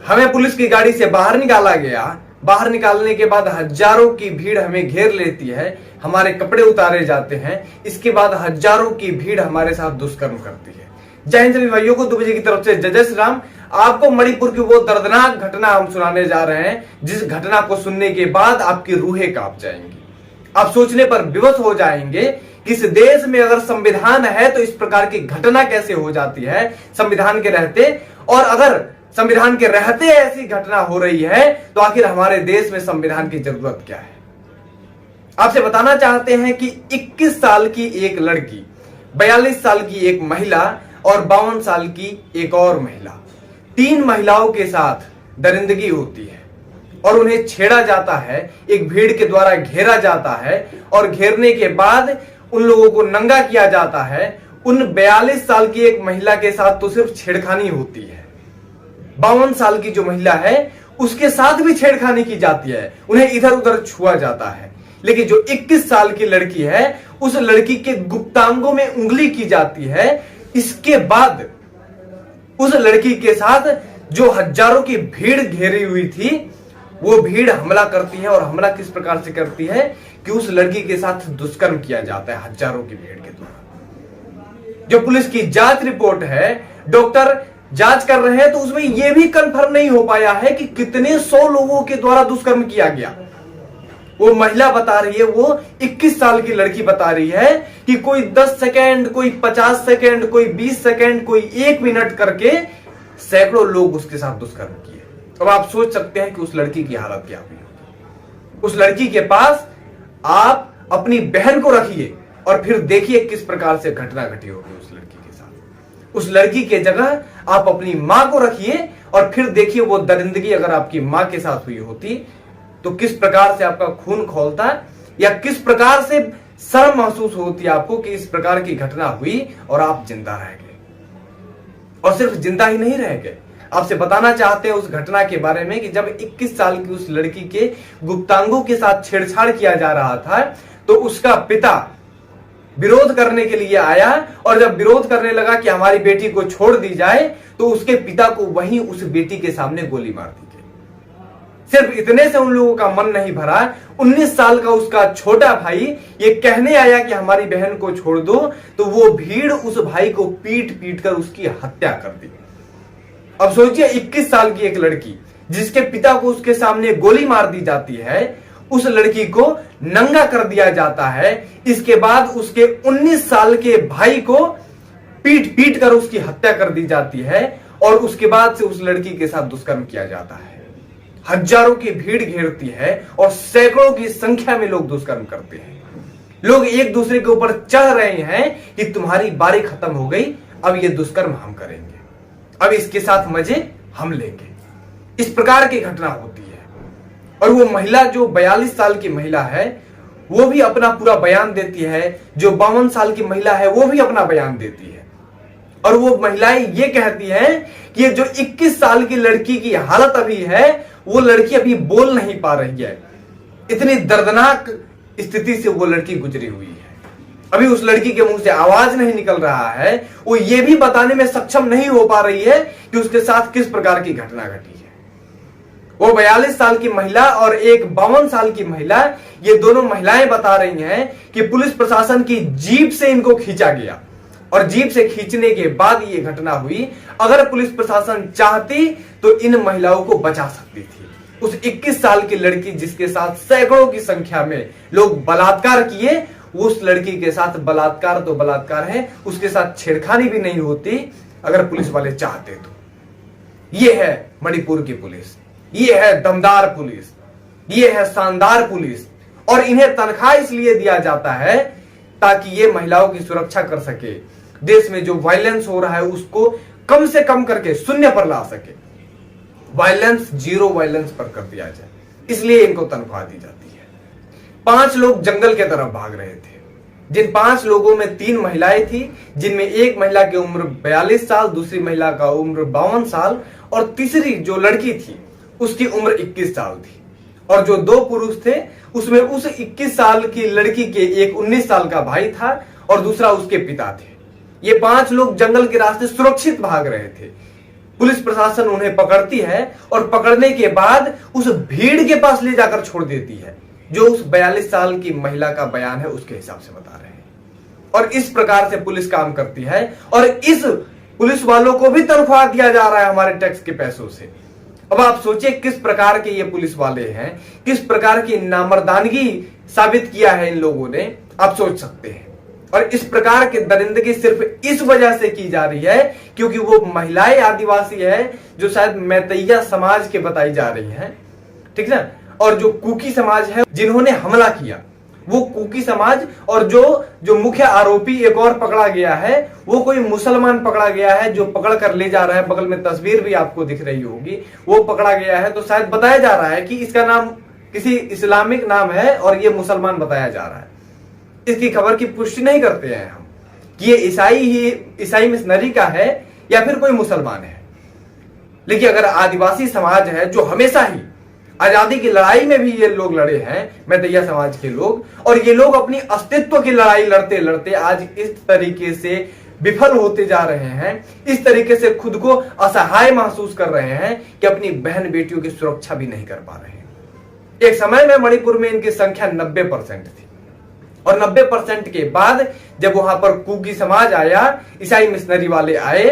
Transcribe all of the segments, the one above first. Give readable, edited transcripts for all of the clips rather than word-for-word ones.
हमें पुलिस की गाड़ी से बाहर निकाला गया। बाहर निकालने के बाद हजारों की भीड़ हमें घेर लेती है, हमारे कपड़े उतारे जाते हैं। इसके बाद हजारों की भीड़ हमारे साथ दुष्कर्म करती है। जय हिंद सभी भाइयों को, दुबे जी की तरफ से जय श्री राम। आपको मणिपुर की वो दर्दनाक घटना हम सुनाने जा रहे हैं, जिस घटना को सुनने के बाद आपकी रूहें कांप जाएंगी। आप सोचने पर विवश हो जाएंगे कि इस देश में अगर संविधान है तो इस प्रकार की घटना कैसे हो जाती है संविधान के रहते, और अगर संविधान के रहते ऐसी घटना हो रही है तो आखिर हमारे देश में संविधान की जरूरत क्या है। आपसे बताना चाहते हैं कि 21 साल की एक लड़की, 42 साल की एक महिला और 52 साल की एक और महिला, 3 महिलाओं के साथ दरिंदगी होती है और उन्हें छेड़ा जाता है, एक भीड़ के द्वारा घेरा जाता है और घेरने के बाद उन लोगों को नंगा किया जाता है। उन 42 साल की एक महिला के साथ तो सिर्फ छेड़खानी होती है, 52 साल की जो महिला है उसके साथ भी छेड़खानी की जाती है, उन्हें इधर उधर छुआ जाता है। लेकिन जो 21 साल की लड़की है उस लड़की के गुप्तांगों में उंगली की जाती है। इसके बाद उस लड़की के साथ जो हजारों की भीड़ घेरी हुई थी वो भीड़ हमला करती है, और हमला किस प्रकार से करती है कि उस लड़की के साथ दुष्कर्म किया जाता है हजारों की भीड़ के द्वारा। जो पुलिस की जांच रिपोर्ट है, डॉक्टर जांच कर रहे हैं तो उसमें यह भी कंफर्म नहीं हो पाया है कि कितने 100 लोगों के द्वारा दुष्कर्म किया गया। वो महिला बता रही है, वो 21 साल की लड़की बता रही है कि कोई 10 सेकेंड, कोई 50 सेकेंड, कोई 20 सेकेंड, कोई 1 मिनट करके सैकड़ों लोग उसके साथ दुष्कर्म किए। अब आप सोच सकते हैं कि उस लड़की की हालत क्या हुई होगी। उस लड़की के पास आप अपनी बहन को रखिए और फिर देखिए किस प्रकार से घटना घटी होगी उस लड़की के साथ। उस लड़की के जगह आप अपनी मां को रखिए और फिर देखिए वो दरिंदगी अगर आपकी मां के साथ हुई होती तो किस प्रकार से आपका खून खौलता, या किस प्रकार से शर्म महसूस होती आपको कि इस प्रकार की घटना हुई और आप जिंदा रह गए। और सिर्फ जिंदा ही नहीं रह गए, आपसे बताना चाहते हैं उस घटना के बारे में कि जब 21 साल की उस लड़की के गुप्तांगों के साथ छेड़छाड़ किया जा रहा था तो उसका पिता विरोध करने के लिए आया, और जब विरोध करने लगा कि हमारी बेटी को छोड़ दी जाए तो उसके पिता को वहीं उस बेटी के सामने गोली मार दी गई। सिर्फ इतने से उन लोगों का मन नहीं भरा, 19 साल का उसका छोटा भाई ये कहने आया कि हमारी बहन को छोड़ दो, तो वो भीड़ उस भाई को पीट पीट कर उसकी हत्या कर दी। अब सोचिए 21 साल की एक लड़की जिसके पिता को उसके सामने गोली मार दी जाती है, उस लड़की को नंगा कर दिया जाता है। इसके बाद उसके 19 साल के भाई को पीट पीट कर उसकी हत्या कर दी जाती है, और उसके बाद से उस लड़की के साथ दुष्कर्म किया जाता है। हजारों की भीड़ घेरती है और सैकड़ों की संख्या में लोग दुष्कर्म करते हैं। लोग एक दूसरे के ऊपर चढ़ रहे हैं कि तुम्हारी बारी खत्म हो गई, अब ये दुष्कर्म हम करेंगे, अब इसके साथ मजे हम लेंगे। इस प्रकार की घटना होती है। और वो महिला जो 42 साल की महिला है वो भी अपना पूरा बयान देती है, जो 52 साल की महिला है वो भी अपना बयान देती है, और वो महिलाएं ये कहती हैं कि ये जो 21 साल की लड़की की हालत अभी है वो लड़की अभी बोल नहीं पा रही है। इतनी दर्दनाक स्थिति से वो लड़की गुजरी हुई है। अभी उस लड़की के मुंह से आवाज नहीं निकल रहा है, वो ये भी बताने में सक्षम नहीं हो पा रही है कि उसके साथ किस प्रकार की घटना घटी है। वो 42 साल की महिला और एक 52 साल की महिला, ये दोनों महिलाएं बता रही हैं कि पुलिस प्रशासन की जीप से इनको खींचा गया, और जीप से खींचने के बाद ये घटना हुई। अगर पुलिस प्रशासन चाहती तो इन महिलाओं को बचा सकती थी। उस 21 साल की लड़की जिसके साथ सैकड़ों की संख्या में लोग बलात्कार किए, उस लड़की के साथ बलात्कार तो बलात्कार है, उसके साथ छेड़खानी भी नहीं होती अगर पुलिस वाले चाहते तो। ये है मणिपुर की पुलिस, ये है दमदार पुलिस, ये है शानदार पुलिस, और इन्हें तनख्वाह इसलिए दिया जाता है ताकि ये महिलाओं की सुरक्षा कर सके, देश में जो वायलेंस हो रहा है उसको कम से कम करके शून्य पर ला सके, वायलेंस जीरो वायलेंस पर कर दिया जाए, इसलिए इनको तनख्वाह दी जाती है। 5 लोग जंगल के तरफ भाग रहे थे, जिन 5 लोगों में 3 महिलाएं थी, जिनमें एक महिला की उम्र 42 साल, दूसरी महिला का उम्र 52 साल, और तीसरी जो लड़की थी उसकी उम्र 21 साल थी, और जो 2 पुरुष थे उसमें उस 21 साल की लड़की के एक 19 साल का भाई था और दूसरा उसके पिता थे। ये 5 लोग जंगल के रास्ते सुरक्षित भाग रहे थे। पुलिस प्रशासन उन्हें पकड़ती है और पकड़ने के बाद उस भीड़ के पास ले जाकर छोड़ देती है, जो उस 42 साल की महिला का बयान है उसके हिसाब से बता रहे हैं। और इस प्रकार से पुलिस काम करती है और इस पुलिस वालों को भी तनख्वाह दिया जा रहा है हमारे टैक्स के पैसों से। अब आप सोचिए किस प्रकार के ये पुलिस वाले हैं, किस प्रकार की नामर्दानगी साबित किया है इन लोगों ने, आप सोच सकते हैं। और इस प्रकार की दरिंदगी सिर्फ इस वजह से की जा रही है क्योंकि वो महिलाएं आदिवासी है जो शायद मैतैया समाज के बताई जा रही हैं, ठीक ना। और जो कुकी समाज है जिन्होंने हमला किया वो कुकी समाज, और जो मुख्य आरोपी एक और पकड़ा गया है वो कोई मुसलमान पकड़ा गया है जो पकड़ कर ले जा रहा है। बगल में तस्वीर भी आपको दिख रही होगी, वो पकड़ा गया है। तो शायद बताया जा रहा है कि इसका नाम किसी इस्लामिक नाम है और ये मुसलमान बताया जा रहा है। इसकी खबर की पुष्टि नहीं करते हैं हम कि ये ईसाई मिशनरी का है या फिर कोई मुसलमान है। लेकिन अगर आदिवासी समाज है जो हमेशा ही आजादी की लड़ाई में भी ये लोग लड़े हैं, मैतैया समाज के लोग, और ये लोग अपनी अस्तित्व की लड़ाई लड़ते लड़ते आज इस तरीके से विफल होते जा रहे हैं, इस तरीके से खुद को असहाय महसूस कर रहे हैं कि अपनी बहन बेटियों की सुरक्षा भी नहीं कर पा रहे हैं। एक समय में मणिपुर में इनकी संख्या 90% थी और 90% के बाद जब वहां पर कुकी समाज आया, ईसाई मिशनरी वाले आए,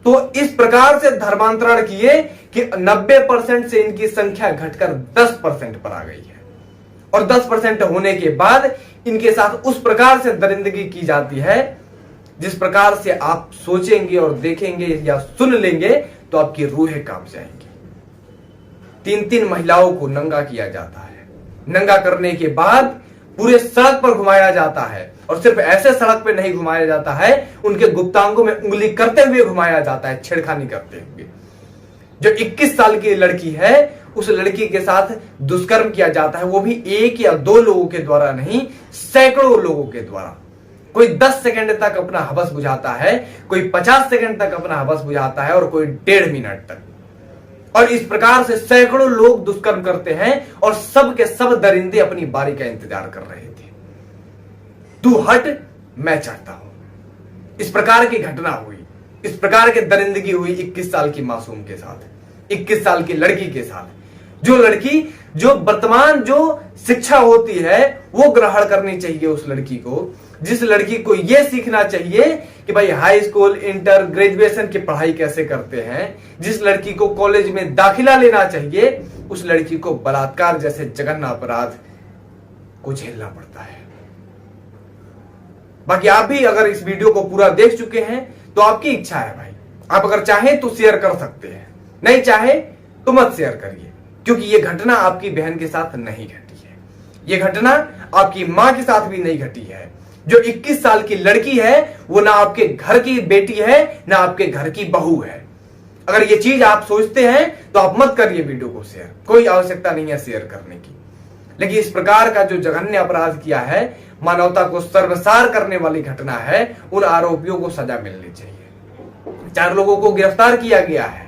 तो इस प्रकार से धर्मांतरण किए कि 90% से इनकी संख्या घटकर 10% पर आ गई है। और 10% होने के बाद इनके साथ उस प्रकार से दरिंदगी की जाती है जिस प्रकार से आप सोचेंगे और देखेंगे या सुन लेंगे तो आपकी रूहें कांप जाएंगी। 3-3 महिलाओं को नंगा किया जाता है। नंगा करने के बाद पूरे सड़क पर घुमाया जाता है, और सिर्फ ऐसे सड़क पे नहीं घुमाया जाता है, उनके गुप्तांगों में उंगली करते हुए घुमाया जाता है, छेड़खानी करते हुए। जो 21 साल की लड़की है उस लड़की के साथ दुष्कर्म किया जाता है, वो भी 1 या 2 लोगों के द्वारा नहीं, सैकड़ों लोगों के द्वारा। कोई 10 सेकंड तक अपना हवस बुझाता है, कोई 50 सेकंड तक अपना हवस बुझाता है और कोई 1.5 मिनट तक। और इस प्रकार से सैकड़ों लोग दुष्कर्म करते हैं और सब के सब दरिंदे अपनी बारी का इंतजार कर रहे थे। तू हट, मैं चढ़ता हूं। इस प्रकार की घटना हुई, इस प्रकार की दरिंदगी हुई 21 साल की मासूम के साथ, 21 साल की लड़की के साथ। जो लड़की जो वर्तमान जो शिक्षा होती है वो ग्रहण करनी चाहिए उस लड़की को, जिस लड़की को यह सीखना चाहिए कि भाई हाई स्कूल, इंटर, ग्रेजुएशन की पढ़ाई कैसे करते हैं, जिस लड़की को कॉलेज में दाखिला लेना चाहिए, उस लड़की को बलात्कार जैसे जघन्य अपराध को झेलना पड़ता है। बाकी आप भी अगर इस वीडियो को पूरा देख चुके हैं तो आपकी इच्छा है भाई, आप अगर चाहें तो शेयर कर सकते हैं, नहीं चाहे तो मत शेयर करिए, क्योंकि यह घटना आपकी बहन के साथ नहीं घटी है, यह घटना आपकी मां के साथ भी नहीं घटी है। जो 21 साल की लड़की है वो ना आपके घर की बेटी है ना आपके घर की बहू है। अगर ये चीज आप सोचते हैं तो आप मत करिए वीडियो को शेयर, कोई आवश्यकता नहीं है शेयर करने की। लेकिन इस प्रकार का जो जघन्य अपराध किया है, मानवता को सर्वसार करने वाली घटना है, उन आरोपियों को सजा मिलनी चाहिए। 4 लोगों को गिरफ्तार किया गया है,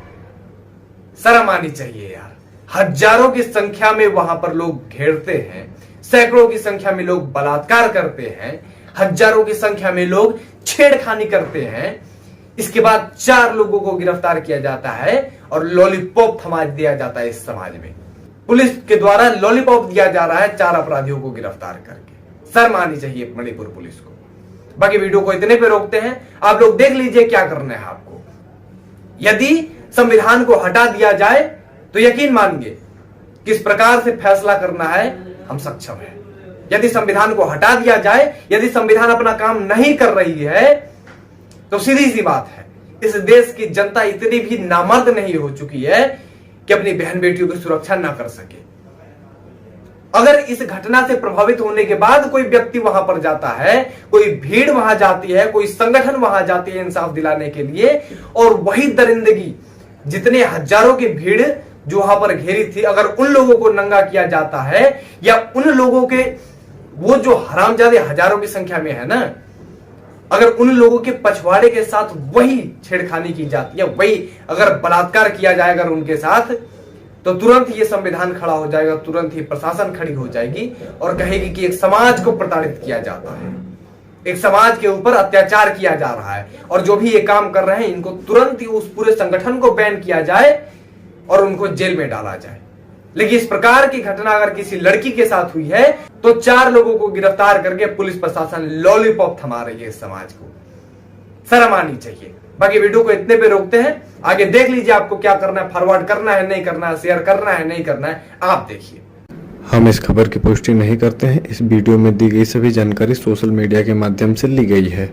शर्म आनी चाहिए यार। हजारों की संख्या में वहां पर लोग घेरते हैं, सैकड़ों की संख्या में लोग बलात्कार करते हैं, हजारों की संख्या में लोग छेड़खानी करते हैं। इसके बाद 4 लोगों को गिरफ्तार किया जाता है और लॉलीपॉप थमा दिया जाता है। इस समाज में पुलिस के द्वारा लॉलीपॉप दिया जा रहा है 4 अपराधियों को गिरफ्तार करके। शर्म आनी चाहिए मणिपुर पुलिस को। बाकी वीडियो को इतने पे रोकते हैं, आप लोग देख लीजिए क्या करना है आपको। यदि संविधान को हटा दिया जाए तो यकीन मानिए किस प्रकार से फैसला करना है हम सक्षम हैं। यदि संविधान को हटा दिया जाए, यदि संविधान अपना काम नहीं कर रही है, तो सीधी सी बात है इस देश की जनता इतनी भी नामर्द नहीं हो चुकी है कि अपनी बहन बेटियों की सुरक्षा ना कर सके। अगर इस घटना से प्रभावित होने के बाद कोई व्यक्ति वहां पर जाता है, कोई भीड़ वहां जाती है, कोई संगठन वहां जाती है इंसाफ दिलाने के लिए, और वही दरिंदगी जितने हजारों की भीड़ जो वहां पर घेरी थी, अगर उन लोगों को नंगा किया जाता है या उन लोगों के वो जो हरामजादे हजारों की संख्या में है ना, अगर उन लोगों के पछवाड़े के साथ वही छेड़खानी की जाती है, वही अगर बलात्कार किया जाएगा उनके साथ, तो तुरंत ये संविधान खड़ा हो जाएगा, तुरंत ही प्रशासन खड़ी हो जाएगी और कहेगी कि एक समाज को प्रताड़ित किया जाता है। एक समाज के ऊपर अत्याचार किया जा रहा है, और जो भी ये काम कर रहे हैं इनको तुरंत ही उस पूरे संगठन को बैन किया जाए और उनको जेल में डाला जाए। लेकिन इस प्रकार की घटना अगर किसी लड़की के साथ हुई है तो 4 लोगों को गिरफ्तार करके पुलिस प्रशासन लॉलीपॉप थमा रही है। इस समाज को शर्म आनी चाहिए। बाकी वीडियो को इतने पे रोकते हैं, आगे देख लीजिए आपको क्या करना है, फॉरवर्ड करना है नहीं करना है, शेयर करना है नहीं करना है, आप देखिए। हम इस खबर की पुष्टि नहीं करते हैं। इस वीडियो में दी गई सभी जानकारी सोशल मीडिया के माध्यम से ली गई है।